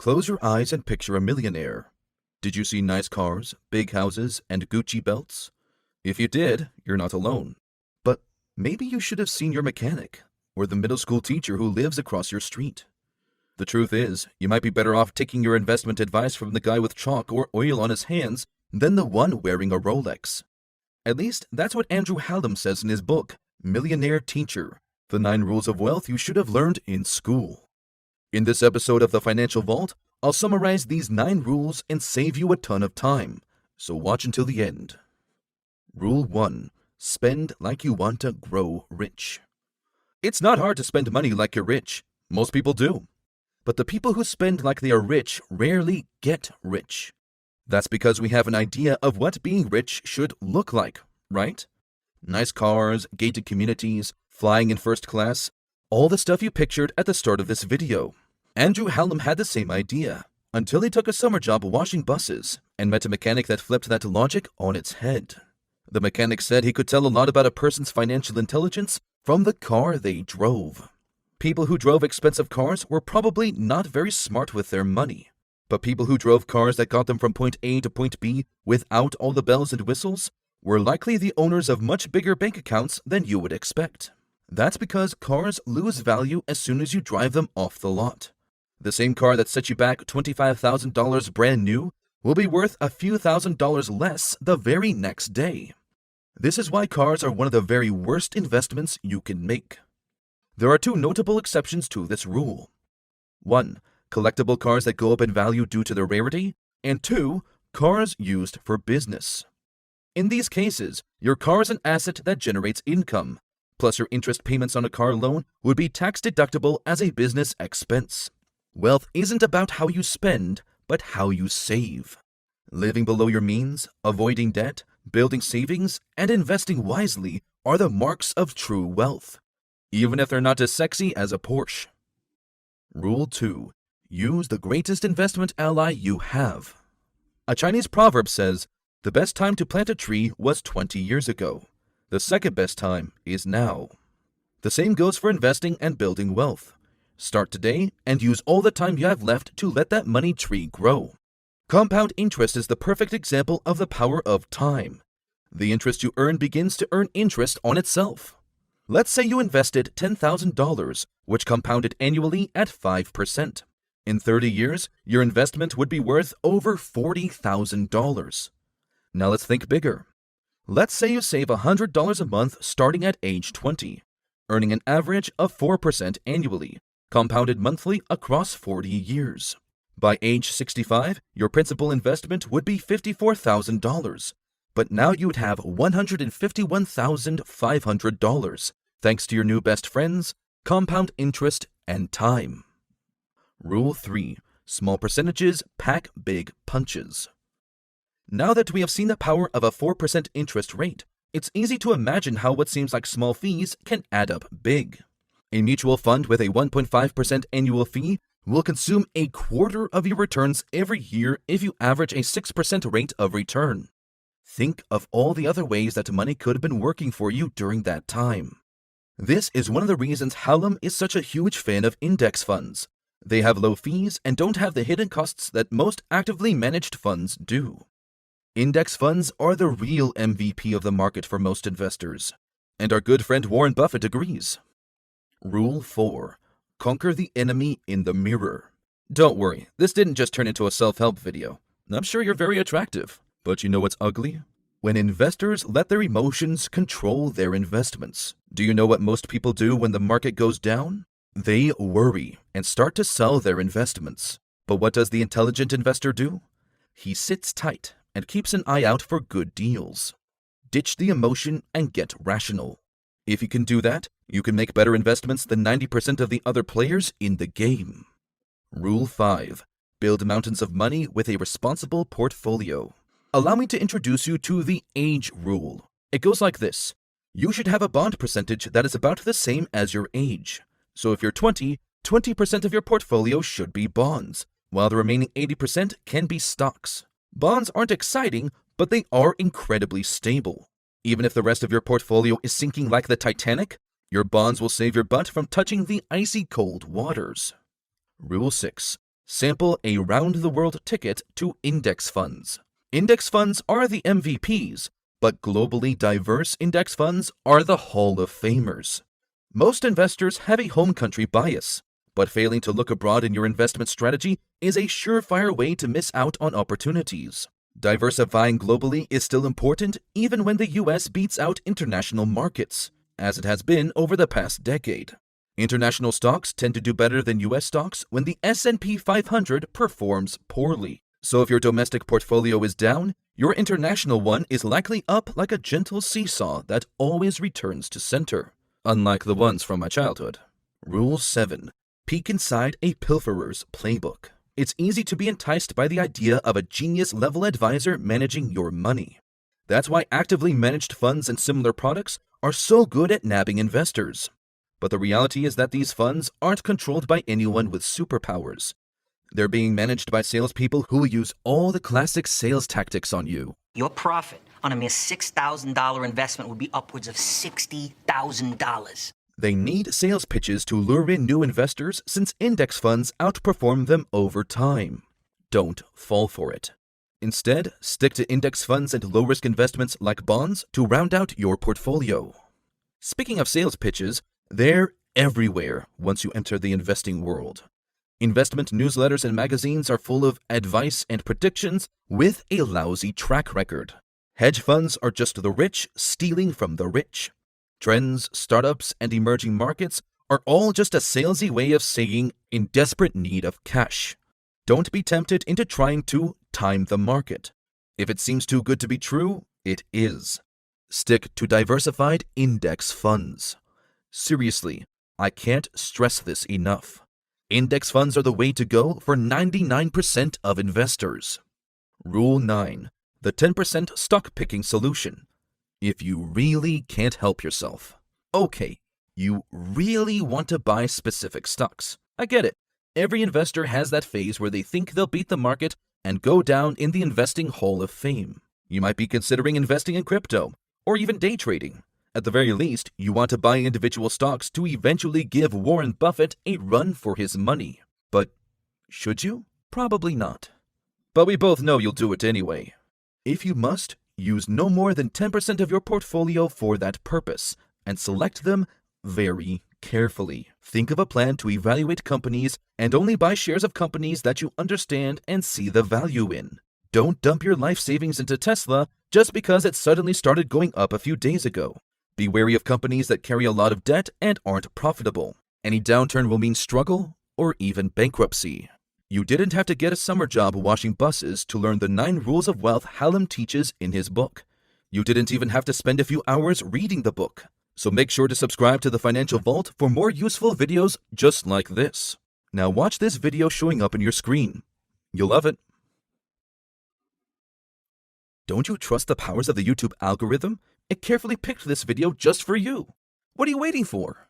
Close your eyes and picture a millionaire. Did you see nice cars, big houses, and Gucci belts? If you did, you're not alone. But maybe you should have seen your mechanic, or the middle school teacher who lives across your street. The truth is, you might be better off taking your investment advice from the guy with chalk or oil on his hands than the one wearing a Rolex. At least, that's what Andrew Hallam says in his book, Millionaire Teacher, The 9 Rules of Wealth You Should Have Learned in School. In this episode of The Financial Vault, I'll summarize these 9 rules and save you a ton of time, so watch until the end. Rule 1. Spend like you want to grow rich. It's not hard to spend money like you're rich. Most people do. But the people who spend like they are rich rarely get rich. That's because we have an idea of what being rich should look like, right? Nice cars, gated communities, flying in first class, all the stuff you pictured at the start of this video. Andrew Hallam had the same idea, until he took a summer job washing buses and met a mechanic that flipped that logic on its head. The mechanic said he could tell a lot about a person's financial intelligence from the car they drove. People who drove expensive cars were probably not very smart with their money, but people who drove cars that got them from point A to point B without all the bells and whistles were likely the owners of much bigger bank accounts than you would expect. That's because cars lose value as soon as you drive them off the lot. The same car that set you back $25,000 brand new will be worth a few $1,000s less the very next day. This is why cars are one of the very worst investments you can make. There are 2 notable exceptions to this rule. 1. Collectible cars that go up in value due to their rarity, and 2. Cars used for business. In these cases, your car is an asset that generates income, plus your interest payments on a car loan would be tax deductible as a business expense. Wealth isn't about how you spend, but how you save. Living below your means, avoiding debt, building savings, and investing wisely are the marks of true wealth, even if they're not as sexy as a Porsche. Rule 2. Use the greatest investment ally you have. A Chinese proverb says, "The best time to plant a tree was 20 years ago. The second best time is now." The same goes for investing and building wealth. Start today and use all the time you have left to let that money tree grow. Compound interest is the perfect example of the power of time. The interest you earn begins to earn interest on itself. Let's say you invested $10,000, which compounded annually at 5%. In 30 years, your investment would be worth over $40,000. Now let's think bigger. Let's say you save $100 a month starting at age 20, earning an average of 4% annually, compounded monthly across 40 years. By age 65, your principal investment would be $54,000, but now you would have $151,500, thanks to your new best friends, compound interest, and time. Rule 3. Small percentages pack big punches. Now that we have seen the power of a 4% interest rate, it's easy to imagine how what seems like small fees can add up big. A mutual fund with a 1.5% annual fee will consume a quarter of your returns every year if you average a 6% rate of return. Think of all the other ways that money could have been working for you during that time. This is one of the reasons Hallam is such a huge fan of index funds. They have low fees and don't have the hidden costs that most actively managed funds do. Index funds are the real MVP of the market for most investors, and our good friend Warren Buffett agrees. Rule 4. Conquer the enemy in the mirror. Don't worry, this didn't just turn into a self-help video. I'm sure you're very attractive, but you know what's ugly? When investors let their emotions control their investments. Do you know what most people do when the market goes down? They worry and start to sell their investments. But what does the intelligent investor do? He sits tight and keeps an eye out for good deals. Ditch the emotion and get rational. If you can do that, you can make better investments than 90% of the other players in the game. Rule 5. Build mountains of money with a responsible portfolio. Allow me to introduce you to the age rule. It goes like this. You should have a bond percentage that is about the same as your age. So if you're 20, 20% of your portfolio should be bonds, while the remaining 80% can be stocks. Bonds aren't exciting, but they are incredibly stable. Even if the rest of your portfolio is sinking like the Titanic, your bonds will save your butt from touching the icy cold waters. Rule 6. Sample a round-the-world ticket to index funds. Index funds are the MVPs, but globally diverse index funds are the Hall of Famers. Most investors have a home country bias, but failing to look abroad in your investment strategy is a surefire way to miss out on opportunities. Diversifying globally is still important even when the US beats out international markets, as it has been over the past decade. International stocks tend to do better than US stocks when the S&P 500 performs poorly. So if your domestic portfolio is down, your international one is likely up like a gentle seesaw that always returns to center, unlike the ones from my childhood. Rule 7. Peek inside a pilferer's playbook. It's easy to be enticed by the idea of a genius-level advisor managing your money. That's why actively managed funds and similar products are so good at nabbing investors. But the reality is that these funds aren't controlled by anyone with superpowers. They're being managed by salespeople who use all the classic sales tactics on you. Your profit on a mere $6,000 investment would be upwards of $60,000. They need sales pitches to lure in new investors since index funds outperform them over time. Don't fall for it. Instead, stick to index funds and low-risk investments like bonds to round out your portfolio. Speaking of sales pitches, they're everywhere once you enter the investing world. Investment newsletters and magazines are full of advice and predictions with a lousy track record. Hedge funds are just the rich stealing from the rich. Trends, startups, and emerging markets are all just a salesy way of saying in desperate need of cash. Don't be tempted into trying to time the market. If it seems too good to be true, it is. Stick to diversified index funds. Seriously, I can't stress this enough. Index funds are the way to go for 99% of investors. Rule 9. The 10% stock picking solution. If you really can't help yourself. Okay, you really want to buy specific stocks. I get it. Every investor has that phase where they think they'll beat the market and go down in the investing hall of fame. You might be considering investing in crypto or even day trading. At the very least, you want to buy individual stocks to eventually give Warren Buffett a run for his money. But should you? Probably not. But we both know you'll do it anyway. If you must, use no more than 10% of your portfolio for that purpose and select them very carefully. Think of a plan to evaluate companies and only buy shares of companies that you understand and see the value in. Don't dump your life savings into Tesla just because it suddenly started going up a few days ago. Be wary of companies that carry a lot of debt and aren't profitable. Any downturn will mean struggle or even bankruptcy. You didn't have to get a summer job washing buses to learn the 9 rules of wealth Hallam teaches in his book. You didn't even have to spend a few hours reading the book. So make sure to subscribe to the Financial Vault for more useful videos just like this. Now watch this video showing up on your screen. You'll love it. Don't you trust the powers of the YouTube algorithm? It carefully picked this video just for you. What are you waiting for?